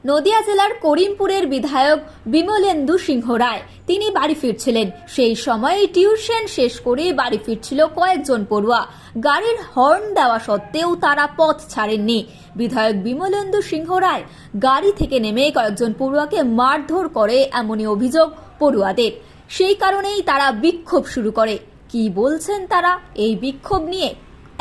নদিয়া জেলার করিমপুরের বিধায়ক বিমলেন্দু সিংহ রায় তিনি বাড়ি ফিরছিলেন। সেই সময় টিউশন শেষ করে বাড়ি ফিরছিল কয়েকজন পড়ুয়া। গাড়ির হর্ন দেওয়া সত্ত্বেও তারা পথ ছাড়েননি। বিধায়ক বিমলেন্দু সিংহ রায় গাড়ি থেকে নেমে কয়েকজন পড়ুয়াকে মারধর করে এমনই অভিযোগ পড়ুয়াদের। সেই কারণেই তারা বিক্ষোভ শুরু করে। কি বলছেন তারা এই বিক্ষোভ নিয়ে?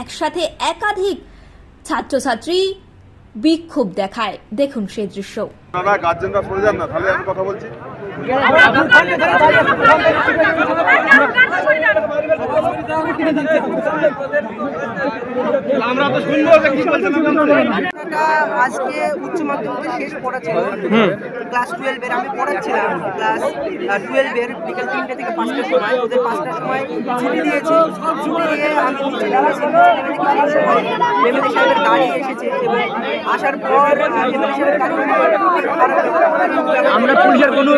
একসাথে একাধিক ছাত্রছাত্রী বিক্ষোভ দেখায়, দেখুন সেই দৃশ্য। গার্জেনরা সরে যান না, তাহলে আমি কথা বলছি। আমরা তো শুনবো কি বলছেন। আজকে উচ্চ মাধ্যমিকের শেষ পড়া ছিল, ক্লাস 12 এর আমি পড়াচ্ছিলাম। ক্লাস 12 এর বিকেল 3টে থেকে 5টার সময়, ওদের 5টার সময় ছুটি দিয়েছি। ছুটি দিয়ে আমি নিচে নেমেছি। এমএলএ সাহেবের গাড়ি এসেছে এবং আসার পর এমএলএ সাহেবের গাড়ি আমরা পুলিশের কোনো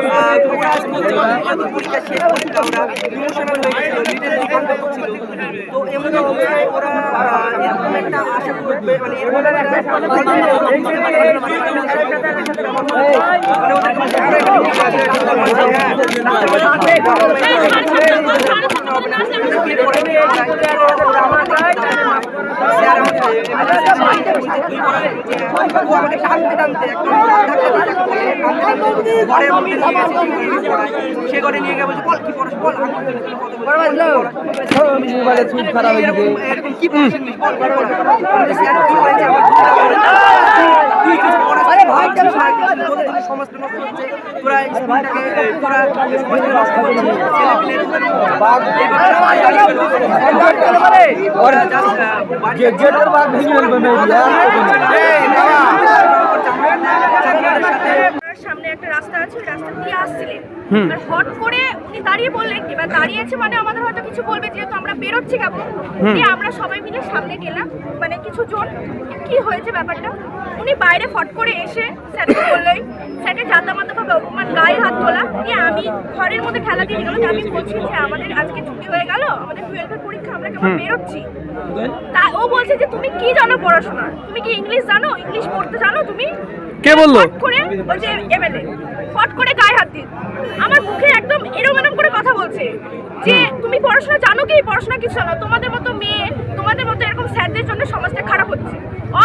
পরীক্ষা শেষ পরীক্ষা ওরা ইমোশনাল হয়ে গেছিল, লিডার রিকন্ড করছিল। তো এমন অবস্থায় ওরা এরকম একটা আশা করবে, মানে এরকম আমাকে টানতে টানতে সে ঘরে নিয়ে গিয়ে বলছে বল কি পড়াস বল, এরকম কি পড়াস বল সমাজ নষ্ট হচ্ছে, তোরা স্কুলটাকে তোরা সমাজকে নষ্ট করছিস। সামনে একটা রাস্তা আছে, ওই রাস্তা দিয়ে আসছিলেন, আর হট করে উনি দাঁড়িয়ে বললেন, এবার দাঁড়িয়েছে মানে আমাদের হয়তো কিছু বলবে, যেহেতু আমরা বেরোচ্ছি কেমন দিয়ে আমরা সবাই মিলে সামনে গেলাম। মানে কিছু জন কি হয়েছে ব্যাপারটা, উনি বাইরে ফট করে এসে স্যারকে বললেই স্যারকে জাতামাতা ভাবে অপমান, গায়ে হাত তোলা দিয়ে আমি ঘরের মধ্যে খেলা দিয়ে গেলাম। আমি বলছি যে আমাদের আজকে ছুটি হয়ে গেল, আমাদের 12 পরীক্ষা, আমরা কেমন বেরোচ্ছি। তা ও বলছে যে তুমি কি জানো পড়াশোনা, তুমি কি ইংলিশ জানো, ইংলিশ পড়তে জানো তুমি? কে বললো? করে বলছে এমএলএ ফট করে গায়ে হাত দিয়ে আমার মুখে একদম এরকম করে কথা বলছে যে তুমি পড়াশোনা জানো কি, পড়াশোনা কিছু জানো, তোমাদের মতো মেয়ে, তোমাদের মতো এরকম স্যারদের জন্য সমাজটা খারাপ হচ্ছে।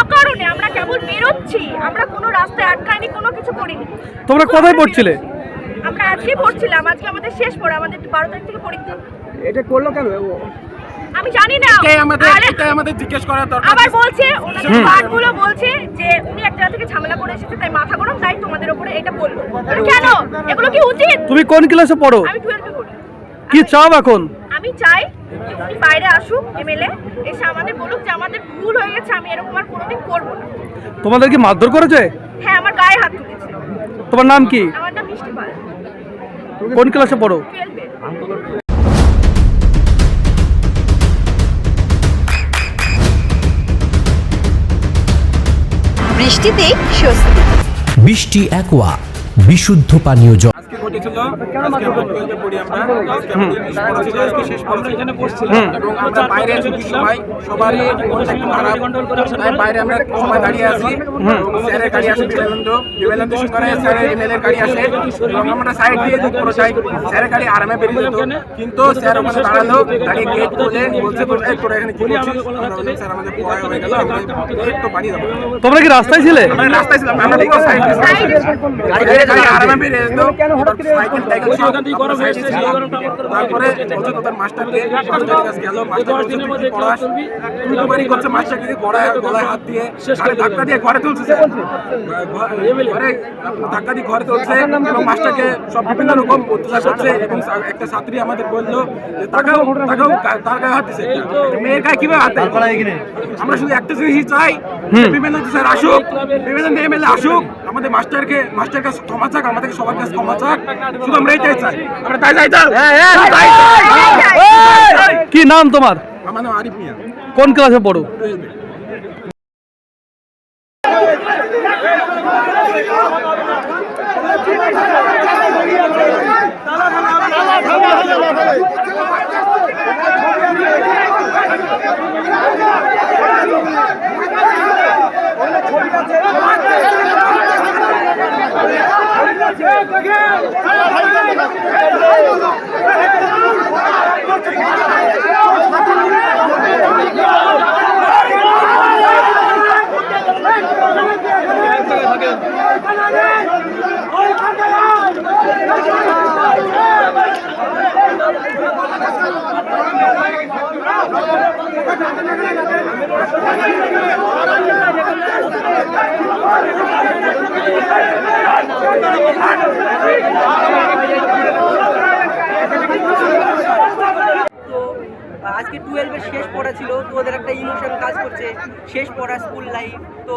অকারণে আমরা কেবল বেরোচ্ছি, আমরা কোনো রাস্তায় আটকাইনি, কোনো কিছু করিনি। তোমরা কোথায় পড়ছিলে? আমরা আজকে পড়ছিলাম, আজকে আমাদের শেষ পড়া, আমাদের 12 তারিখ থেকে পরীক্ষা। এটা করলো কেন আমি জানি না, আমাদের জিজ্ঞেস করার দরকার। আবার বলছে ওনাদের পাঠগুলো বলছে যে উনি এক জায়গা থেকে ঝামেলা করে এসেছে, তাই মাথা গরম, তাই তোমাদের উপরে এটা বললো। কেন এগুলো কি উচিত? তুমি কোন ক্লাসে পড়ো? আমি 12 এ পড়ি। কি চাও এখন? আমি চাই যে উনি বাইরে আসুক, এমএলএ এসে আমাদের বলুক যে আমাদের ভুল হয়ে গেছে, আমি এরকম আর কোনোদিন করবো না। তোমাদের কি মারধর করেছে? হ্যাঁ, আমার গায়ে হাত তুলেছে। তোমার নাম কি? আমার নাম মিষ্টি পাল। কোন ক্লাসে পড়ো? 12 এ। বৃষ্টিতে স্বস্তি। বৃষ্টি অ্যাকোয়া বিশুদ্ধ পানীয় জল। আজকে ঘটেছিল, আজকে আমরা 12 পড়ি, আমরা আজকে ইংলিশ পড়া ছিল, আজকে শেষ পড়া এখানে পড়ছিলাম এবং আমরা বাইরে ছুটির সময় সবারই মন একটু খারাপ, তাই বাইরে আমরা সবাই দাঁড়িয়ে আছি। স্যারের গাড়ি আসে, বিমলেন্দু সিংহ রায় স্যারের এমএলএ গাড়ি আসে এবং আমরা সাইড দিয়ে দিক করে যাই। স্যারের গাড়ি আরামে বেরিয়ে যেত, কিন্তু স্যার ওখানে দাঁড়ালো, গাড়ি গেট খুলে বলছে তোরা এখানে কি করছিস? স্যার আমাদের ভয় হয়ে গেল, আমরা গেট তো বানিয়ে দেবো। তোমরা কি রাস্তায় ছিলে? আমরা রাস্তায় ছিলাম, আমরা ঠিক সাইড গাড়ি আরামে বেরিয়ে যেত। তারপরে তোদের মাস্টারকে কাছে গেল, মাস্টার করছে, মাস্টারকে গলায় হাত দিয়ে ধাক্কা দিয়ে ঘরে তুলছে, ধাক্কা দিয়ে ঘরে তুলছে এবং মাস্টারকে সব বিভিন্ন রকম অত্যাচার করছে। এবং একটা ছাত্রী আমাদের বললো যে তাকাও তার গায়ে হাত দিচ্ছে, মেয়ের গায়ে কিভাবে হাত দেয়? আমরা শুধু একটা জিনিসই চাই, বিমলেন্দু স্যার আসুক, বিমলেন্দু এমএলএ আসুক, আমাদের মাস্টার কাছে ক্ষমা চাক, আমাদেরকে সবার কাছে ক্ষমা চাক, শুধু আমরা এইটাই চাই। আমরা তাই চাই। কি নাম তোমার? আমার নাম আরিফ মিয়া। কোন ক্লাসে পড়ো? তো আজকে 12-এর শেষ পড়া ছিল, তো ওদের একটা ইমোশন কাজ করছে, শেষ পড়া স্কুল লাইফ। তো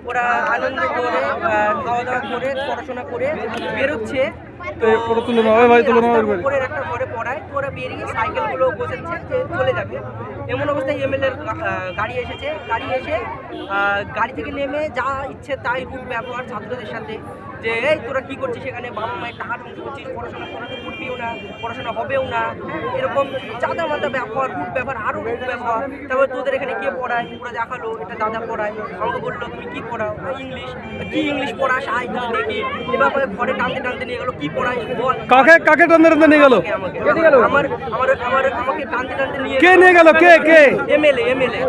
ওরা আনন্দ করে খাওয়া দাওয়া করে পড়াশোনা করে বেরোচ্ছে। তো উপরের একটা ঘরে পড়ায়, তো ওরা বেরিয়ে সাইকেলগুলো বসেছে যে চলে যাবে। এমন অবস্থায় এমএলএর গাড়ি এসেছে, গাড়ি এসে গাড়ি থেকে নেমে যা ইচ্ছে তাই রূপ ব্যবহার ছাত্রদের সাথে, যে এই তোরা কি করছিস এখানে, বাবা মায়ের টাকা ধ্বংস করছিস, পড়াশোনা করাতে করবিও না, পড়াশোনা হবেও না, এরকম চাঁদা মাথা ব্যবহার, রূপ ব্যবহার, আরও রূপ ব্যবহার। তারপর তোদের এখানে কে পড়ায়, ওরা দেখালো এটা দাদা পড়ায়। আমাকে বললো তুমি কি পড়াও, ইংলিশ। কি ইংলিশ পড়াস আয় তুমি দেখি। এবার ঘরে টানতে টানতে নিয়ে গেলো, কি পড়াই বল। কাকে টানতে টানতে নিয়ে গেল? আমাকে টানতে টানতে নিয়ে কে নিয়ে গেল? কে এমএলএ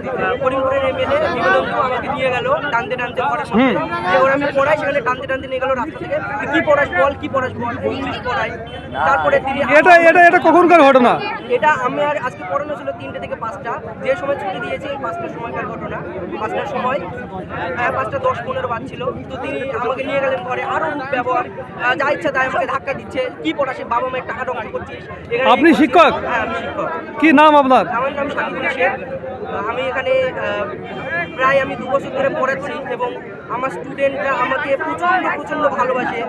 করিমপুরের এমএলএ বিমলেন্দু আমাকে নিয়ে গেল টানতে টানতে পড়ার সাথে। যে ওরা আমি পড়াই সেখানে টানতে টানতে নিয়ে গেল রাস্তা থেকে, কি পড়াস বল, কি পড়াস বল, ইংলিশ পড়াই। তারপরে তিনি এটা কখনকার ঘটনা? এটা আমি আর আজকে পড়ানো ছিল 3টে থেকে 5টা, যে সময় ছুটি দিয়েছে 5টার সময়কার ঘটনা। 5টার সময় 5:10-15 বাজছিল। তো তিনি আমাকে নিয়ে গেলেন ঘরে, আরো রূপ ব্যবহার, যা ইচ্ছা তাই আমাকে ধাক্কা দিচ্ছে, কি পড়াসে, বাবা মায়ের টাকা ধ্বংস করছিস। আপনি শিক্ষক? হ্যাঁ আমি শিক্ষক। কি নাম আপনার? আমার নাম শাকিবুল শেখ। আমি এখানে প্রায় 2 বছর ধরে পড়াচ্ছি এবং আমার স্টুডেন্টরা আমাকে প্রচণ্ড ভালোবাসে,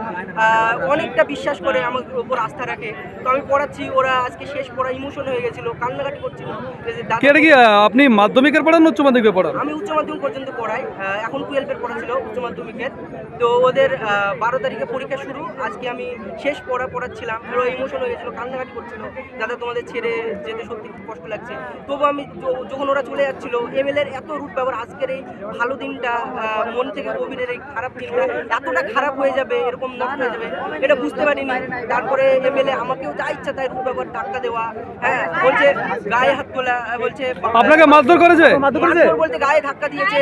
অনেকটা বিশ্বাস করে আমার উপর আস্থা রাখে। তো আমি পড়াচ্ছি, ওরা আজকে শেষ পড়া ইমোশন হয়ে গেছিলো, কান্নাকাটি করছিল। কি আপনি মাধ্যমিকের পড়ান, উচ্চ মাধ্যমিকের পড়ান? আমি উচ্চ মাধ্যমিক পর্যন্ত পড়াই, এখন 12-এর পড়া ছিল উচ্চ মাধ্যমিকের। তো ওদের 12 তারিখে পরীক্ষা শুরু, আজকে আমি শেষ পড়াচ্ছিলাম, ওরা ইমোশন হয়ে গেছিলো, কান্নাকাটি করছিল, দাদা তোমাদের ছেড়ে যেতে সত্যি খুব কষ্ট লাগছে। তবু আমি যখন ওরা চলে যাচ্ছিল, এমএলএর এত রূপ ব্যবহার, আজকের এই ভালো দিনটা, মন থেকে কোভিডের এই খারাপ দিনটা এতটা খারাপ হয়ে যাবে, এরকম নষ্ট হয়ে যাবে এটা বুঝতে পারিনি। তারপরে এমএলএ আমাকেও যা ইচ্ছা তাই রূপ ব্যবহার, ধাক্কা দেওয়া, হ্যাঁ বলছে গায়ে হাত তোলা, বলছে আপনাকে মারধর করেছে? মারধর বলতে গায়ে ধাক্কা দিয়েছে,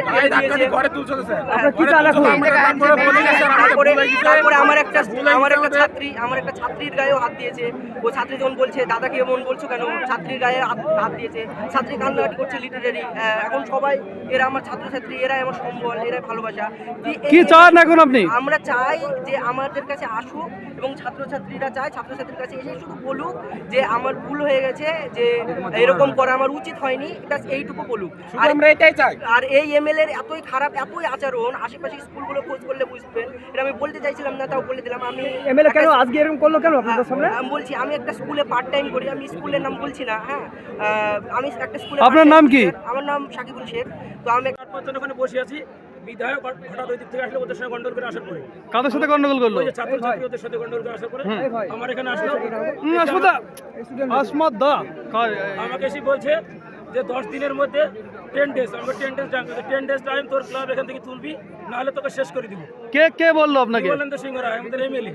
তারপরে আমার একটা ছাত্রীর গায়েও হাত দিয়েছে। ও ছাত্রী যখন বলছে দাদাকে এমন বলছো কেন, ছাত্রীর গায়ে হাত দিয়েছে, ছাত্রী কান্নাকাটি করছে লিটারেরি। এখন সবাই এরা আমার ছাত্রছাত্রী, এরাই আমার সম্বল, এরাই ভালোবাসা। কি চান এখন আপনি? আমরা চাই যে আমাদের কাছে আসুক এবং ছাত্রছাত্রীরা চায় ছাত্রছাত্রীর কাছে এসে শুধু বলুক যে আমার ভুল হয়ে গেছে, যে এরকম করা আমার উচিত হয়নি, ব্যাস এইটুকু বলুক। আর আমরা এটাই চাই। আর এই এমএলএ এর এতই খারাপ, এতই আচরণ, আশেপাশে স্কুলগুলো খোঁজ করলে বুঝবেন। এটা আমি বলতে চাইছিলাম না, তাও বলে দিলাম। আমি এমএলএ কেন আজকে এরকম করলো কেন আপনাদের সামনে? আমি বলছি আমি একটা স্কুলে পার্ট টাইম করি, আমি স্কুলের নাম বলছি না। হ্যাঁ আমি একটা স্কুলে। আপনার নাম কি? আমার নাম শাকিবুল শেখ। তো আমি ওখানে বসে আছি, বিধায়ক হঠাৎ ওই দিক থেকে আসলে ওদের সঙ্গে গন্ডগোল করে আসার পরে। কাদের সাথে গন্ডগোল করলো? ওই যে ছাত্রছাত্রী ওদের সাথে গন্ডগোল করে আসার পরে আমার এখানে আসলো। আমাকে এসে বলছে যে 10 দিনের মধ্যে 10 ডেজ, আমরা 10 ডেজ টাইম, 10 ডেজ টাইম তোর ক্লাব এখান থেকে তুলবি, নাহলে তোকে শেষ করে দিব। কে বললো আপনাকে? বলেন তো সিংহ রায়, আমাদের এমএলএ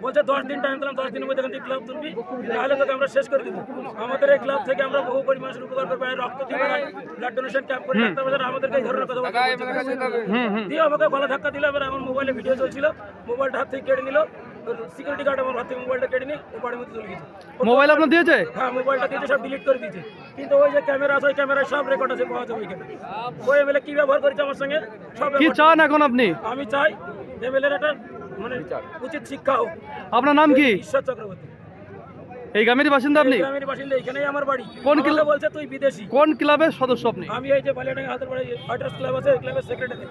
বলছে 10 দিন টাইম দিলাম, 10 দিনের মধ্যে এখান থেকে ক্লাব তুলবি, নাহলে তোকে আমরা শেষ করে দিব। আমাদের এই ক্লাব থেকে আমরা বহু পরিমাণের উপকার করবো, রক্ত দিয়ে ব্লাড ডোনেশন ক্যাম্প করে আমাদেরকে এই ধরনের কথা দিয়ে আমাকে গলা ধাক্কা দিল। এবার আমার মোবাইলে ভিডিও চলছিল, মোবাইলটা হাত থেকে কেড়ে নিল, সিকিউরিটি গার্ড আমার হাত থেকে মোবাইলটা কেড়ে নিয়ে ও বাড়ির মধ্যে চলে গেছে। মোবাইল আপনার দিয়েছে? হ্যাঁ মোবাইলটা দিয়েছে, সব ডিলিট করে দিয়েছে। কিন্তু ওই যে ক্যামেরা আছে, ওই ক্যামেরায় সব রেকর্ড আছে, পাওয়া যাবে ওইখানে। ওই এমএলএ কি ব্যবহার করেছে আমার সঙ্গে সব। কি চান এখন আপনি? আমি চাই এমএলএর একটা উচিত শিক্ষা হোক। আপনার নাম কি? ঈশ্বর চক্রবর্তী। এই গ্রামের বাসিন্দা আপনি? গ্রামের বাসিন্দা, এখানেই আমার বাড়ি। কোন ক্লাব বলছে তুই বিদেশি? কোন ক্লাবের সদস্য আপনি? আমি এই যে বালিয়াডাঙ্গা হাতের বাড়ি ফাইটার্স ক্লাব আছে, এই ক্লাবের সেক্রেটারি।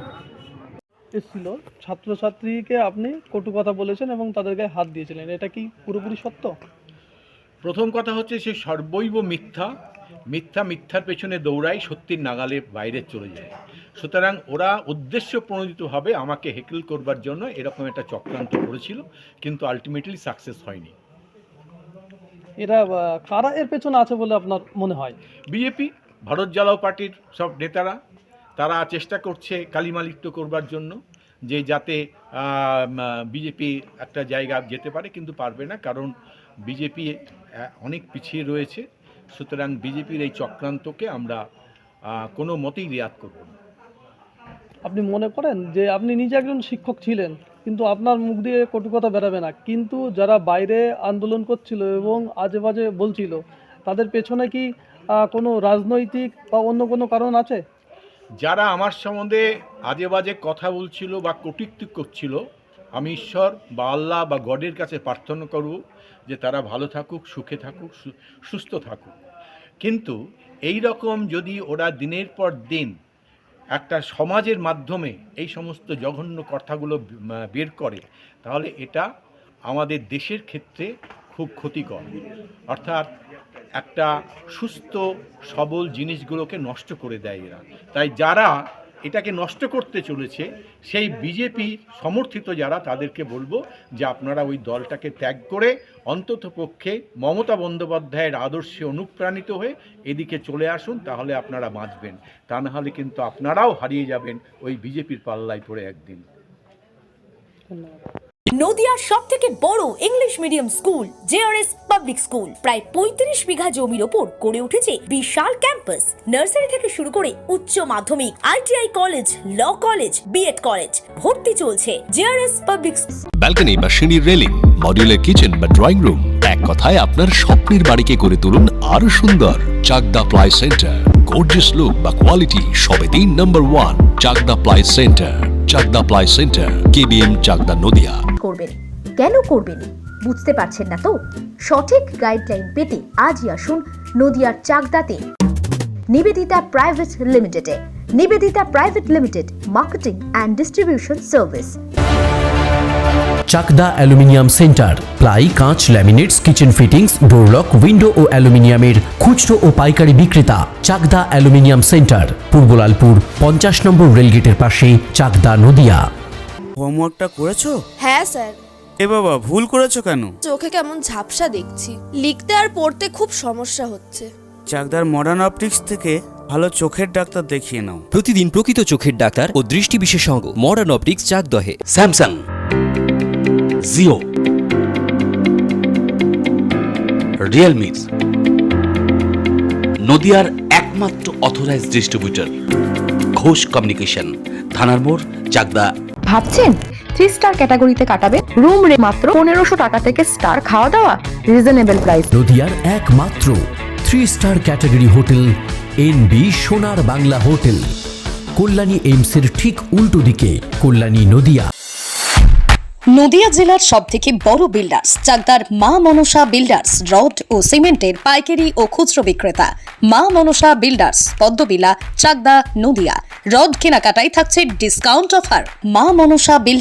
এসেছিল ছাত্রছাত্রীকে আপনি কটু কথা বলেছেন এবং তাদের গায়ে হাত দিয়েছিলেন, এটা কি পুরোপুরি সত্য? প্রথম কথা হচ্ছে সে সর্বৈব মিথ্যার পেছনে দৌড়ায়, সত্যির নাগালে বাইরে চলে যায়। সুতরাং ওরা উদ্দেশ্য প্রণোদিতভাবে আমাকে হেকেল করবার জন্য এরকম একটা চক্রান্ত করেছিল, কিন্তু আলটিমেটলি সাকসেস হয়নি। এরা কারা এর পেছনে আছে বলে আপনার মনে হয়? বিজেপি, ভারত জ্বালাও পার্টির সব নেতারা, তারা চেষ্টা করছে কালিমালিপ্ত করবার জন্য, যে যাতে বিজেপি একটা জায়গা যেতে পারে, কিন্তু পারবে না, কারণ বিজেপি অনেক পিছিয়ে রয়েছে। সুতরাং বিজেপির এই চক্রান্তকে আমরা কোনো মতেই রিয়াদ করব না। আপনি মনে করেন যে আপনি নিজে একজন শিক্ষক ছিলেন, কিন্তু আপনার মুখ দিয়ে কটু কথা বেরাবে না, কিন্তু যারা বাইরে আন্দোলন করছিল এবং আজে বাজে বলছিল, তাদের পেছনে কি কোনো রাজনৈতিক বা অন্য কোনো কারণ আছে? যারা আমার সম্বন্ধে আজে বাজে কথা বলছিল বা কটূক্তি করছিল, আমি ঈশ্বর বা আল্লাহ বা গডের কাছে প্রার্থনা করব যে তারা ভালো থাকুক, সুখে থাকুক, সুস্থ থাকুক। কিন্তু এই রকম যদি ওরা দিনের পর দিন একটা সমাজের মাধ্যমে এই সমস্ত জঘন্য কথাগুলো বের করে, তাহলে এটা আমাদের দেশের ক্ষেত্রে খুব ক্ষতিকর। অর্থাৎ একটা সুস্থ সবল জিনিসগুলোকে নষ্ট করে দেয় এরা। তাই যারা এটাকে নষ্ট করতে চলেছে, সেই বিজেপি সমর্থিত যারা, তাদেরকে বলবো যে আপনারা ওই দলটাকে ত্যাগ করে অন্ততপক্ষে মমতা বন্দ্যোপাধ্যায়ের আদর্শে অনুপ্রাণিত হয়ে এদিকে চলে আসুন, তাহলে আপনারা বাঁচবেন। তা না হলে কিন্তু আপনারাও হারিয়ে যাবেন ওই বিজেপির পাল্লায় পড়ে একদিন। নদিয়ার সবথেকে বড় English medium school JRS public school প্রায় ৩৫ বিঘা জমির ওপর গড়ে উঠেছে বিশাল ক্যাম্পাস। নার্সারি থেকে শুরু করে উচ্চ মাধ্যমিক, ITI college, law college, BEd college, ভর্তি চলছে। জেআরএস পাবলিক ব্যালকনি বা সিঁড়ির রেলিং, মডিউলার কিচেন বা ড্রয়িং রুম, এক কথায় আপনার স্বপ্নের বাড়িকে করে তুলুন আরো সুন্দর। Chakdah ply centre, gorgeous look বা কোয়ালিটি সবে ৩ number 1 Chakdah ply centre. Chakdah ply centre, KBM, Chakdah, Nadia. করবেন কেন করবেন বুঝতে পারছেন না তো? সঠিক গাইডলাইন পেতে আজই আসুন নদিয়ার চাকদাতে নিবেদিতা প্রাইভেট লিমিটেডে। Nivedita private limited, marketing and distribution service. Chakdah aluminium centre, ply, কাঁচ, laminates, kitchen fittings, door lock, window ও অ্যালুমিনিয়ামের খুচরো ও পাইকারি বিক্রেতা। Chakdah aluminium centre, Purbalalpur 50 number রেলগেটের পাশে, চাকদা, নদিয়া। হোমওয়ার্কটা করেছো? হ্যাঁ স্যার। এ বাবা, ভুল করেছো কেন? চোখে কেমন ঝাপসা দেখছি, লিখতে আর পড়তে খুব সমস্যা হচ্ছে। চাকদার মডার্ন অপটিক্স থেকে ভালো চোখের ডাক্তার দেখিয়ে নাও। প্রতিদিন প্রকৃত চোখের ডাক্তার ও দৃষ্টি বিশেষজ্ঞ মডার্ন অপটিক্স, চাকদহে। স্যামসাং, জিও, রিয়েলমি, নদিয়ার একমাত্র অথরাইজড ডিস্ট্রিবিউটর ঘোষ কমিউনিকেশন, থানার মোড়, চাকদা। ভাবছেন 3 স্টার ক্যাটাগরিতে কাটাবে? রুম রে মাত্র 1500 টাকা থেকে স্টার, খাওয়া দাওয়া রিজনেবল প্রাইস। নদিয়ার একমাত্র 3 স্টার ক্যাটাগরি হোটেল এনবি সোনার বাংলা হোটেল, কল্যাণী এইমসের ঠিক উল্টো দিকে, কল্যাণী, নদিয়া। নদিয়া জেলার সবথেকে বড় বিল্ডার্স চাকদার মা মনসা বিল্ডার্স, রড ও সিমেন্টের পাইকারি ও খুচরো বিক্রেতা। মা মনসা বিল্ডার্স, পদ্মবিলা, চাকদা, নদিয়া। রড কেনাকাটায় থাকছে ডিসকাউন্ট অফার। মা মনসা বিল্ডার্স।